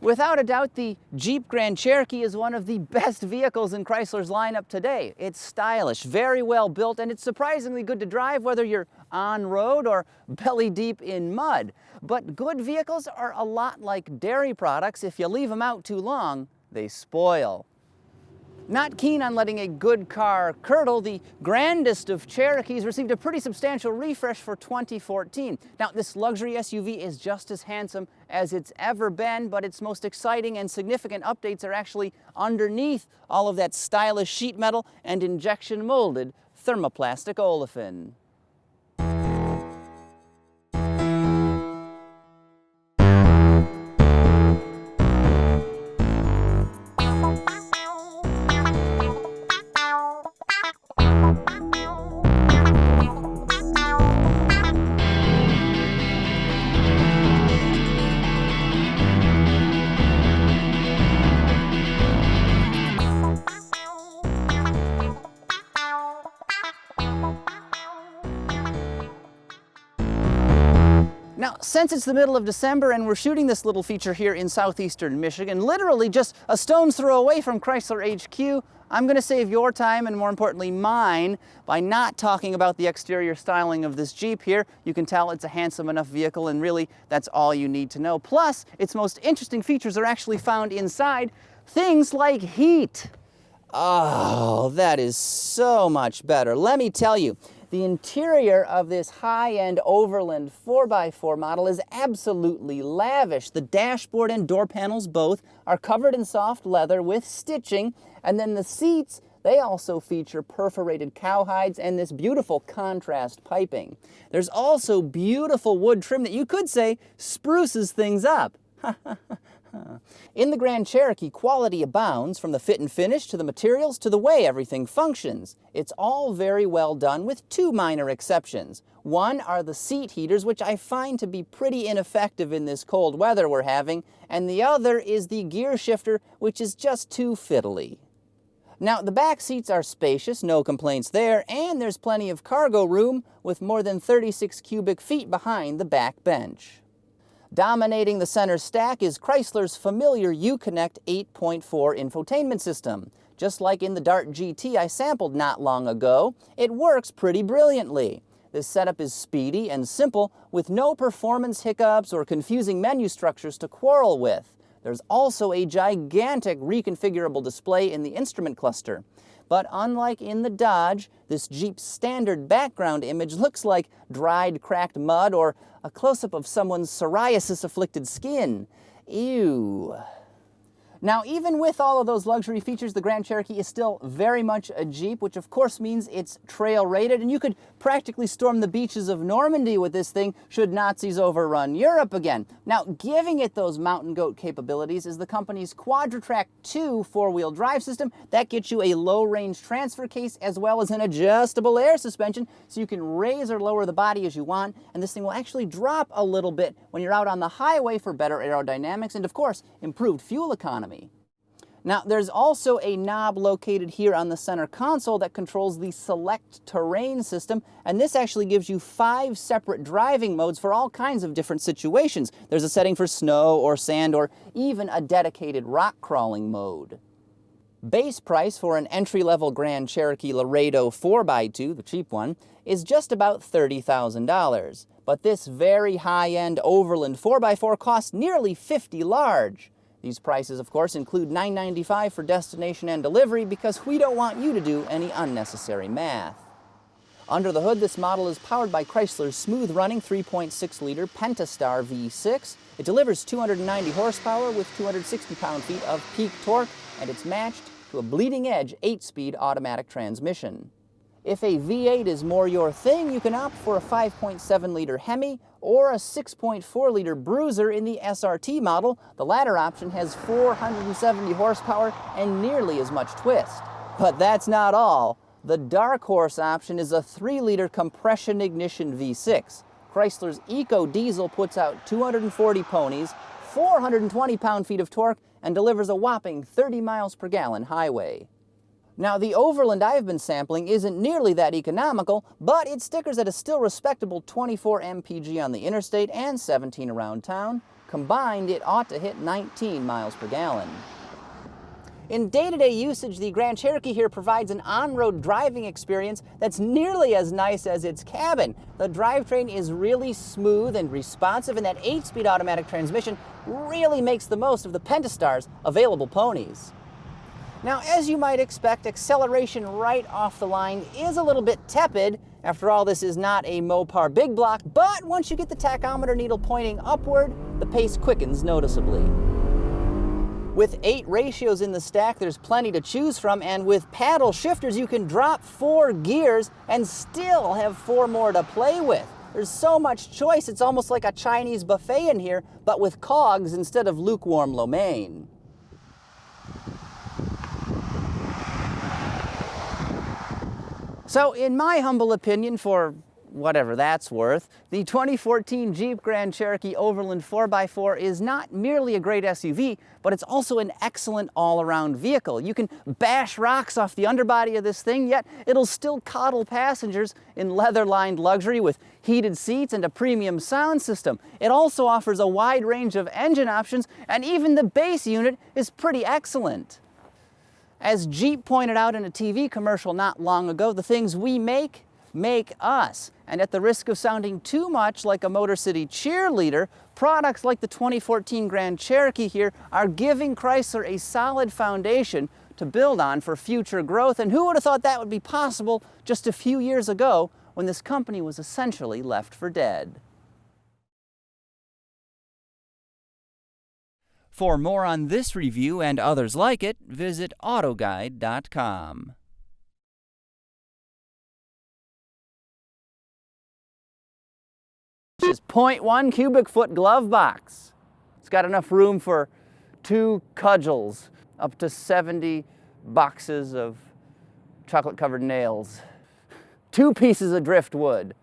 Without a doubt, the Jeep Grand Cherokee is one of the best vehicles in Chrysler's lineup today. It's stylish, very well built, and it's surprisingly good to drive whether you're on road or belly deep in mud. But good vehicles are a lot like dairy products. If you leave them out too long, they spoil. Not keen on letting a good car curdle, the grandest of Cherokees received a pretty substantial refresh for 2014. Now, this luxury SUV is just as handsome as it's ever been, but its most exciting and significant updates are actually underneath all of that stylish sheet metal and injection molded thermoplastic olefin. Now, since it's the middle of December and we're shooting this little feature here in southeastern Michigan, literally just a stone's throw away from Chrysler HQ, I'm going to save your time and more importantly mine by not talking about the exterior styling of this Jeep here. You can tell it's a handsome enough vehicle and really that's all you need to know. Plus, its most interesting features are actually found inside, things like heat. Oh, that is so much better. Let me tell you. The interior of this high-end Overland 4x4 model is absolutely lavish. The dashboard and door panels both are covered in soft leather with stitching, and then the seats, they also feature perforated cowhides and this beautiful contrast piping. There's also beautiful wood trim that you could say spruces things up. In the Grand Cherokee, quality abounds, from the fit and finish to the materials to the way everything functions. It's all very well done with two minor exceptions. One are the seat heaters, which I find to be pretty ineffective in this cold weather we're having, and the other is the gear shifter, which is just too fiddly. Now, the back seats are spacious, no complaints there, and there's plenty of cargo room with more than 36 cubic feet behind the back bench. Dominating the center stack is Chrysler's familiar Uconnect 8.4 infotainment system. Just like in the Dart GT I sampled not long ago, it works pretty brilliantly. This setup is speedy and simple, with no performance hiccups or confusing menu structures to quarrel with. There's also a gigantic reconfigurable display in the instrument cluster. But unlike in the Dodge, this Jeep's standard background image looks like dried, cracked mud or a close-up of someone's psoriasis-afflicted skin. Ew. Now, even with all of those luxury features, the Grand Cherokee is still very much a Jeep, which of course means it's trail-rated, and you could practically storm the beaches of Normandy with this thing should Nazis overrun Europe again. Now, giving it those mountain goat capabilities is the company's Quadra-Track 2 four-wheel drive system. That gets you a low-range transfer case as well as an adjustable air suspension, so you can raise or lower the body as you want, and this thing will actually drop a little bit when you're out on the highway for better aerodynamics and, of course, improved fuel economy. Now, there's also a knob located here on the center console that controls the Select Terrain system, and this actually gives you 5 separate driving modes for all kinds of different situations. There's a setting for snow or sand or even a dedicated rock crawling mode. Base price for an entry-level Grand Cherokee Laredo 4x2, the cheap one, is just about $30,000. But this very high-end Overland 4x4 costs nearly $50,000 large. These prices, of course, include $995 for destination and delivery because we don't want you to do any unnecessary math. Under the hood, this model is powered by Chrysler's smooth-running 3.6-liter Pentastar V6. It delivers 290 horsepower with 260 pound-feet of peak torque, and it's matched to a bleeding-edge 8-speed automatic transmission. If a V8 is more your thing, you can opt for a 5.7-liter Hemi or a 6.4-liter Bruiser in the SRT model. The latter option has 470 horsepower and nearly as much twist. But that's not all. The dark horse option is a 3-liter compression ignition V6. Chrysler's Eco Diesel puts out 240 ponies, 420 pound-feet of torque, and delivers a whopping 30 miles per gallon highway. Now, the Overland I've been sampling isn't nearly that economical, but it stickers at a still respectable 24 mpg on the interstate and 17 around town. Combined, it ought to hit 19 miles per gallon. In day-to-day usage, the Grand Cherokee here provides an on-road driving experience that's nearly as nice as its cabin. The drivetrain is really smooth and responsive, and that 8-speed automatic transmission really makes the most of the Pentastar's available ponies. Now, as you might expect, acceleration right off the line is a little bit tepid. After all, this is not a Mopar big block, but once you get the tachometer needle pointing upward, the pace quickens noticeably. With 8 ratios in the stack, there's plenty to choose from, and with paddle shifters, you can drop 4 gears and still have 4 more to play with. There's so much choice, it's almost like a Chinese buffet in here, but with cogs instead of lukewarm lo mein. So, in my humble opinion, for whatever that's worth, the 2014 Jeep Grand Cherokee Overland 4x4 is not merely a great SUV, but it's also an excellent all-around vehicle. You can bash rocks off the underbody of this thing, yet it'll still coddle passengers in leather-lined luxury with heated seats and a premium sound system. It also offers a wide range of engine options, and even the base unit is pretty excellent. As Jeep pointed out in a TV commercial not long ago, the things we make us. And at the risk of sounding too much like a Motor City cheerleader, products like the 2014 Grand Cherokee here are giving Chrysler a solid foundation to build on for future growth. And who would have thought that would be possible just a few years ago when this company was essentially left for dead? For more on this review and others like it, visit AutoGuide.com. This is 0.1 cubic foot glove box. It's got enough room for 2 cudgels, up to 70 boxes of chocolate-covered nails, 2 pieces of driftwood,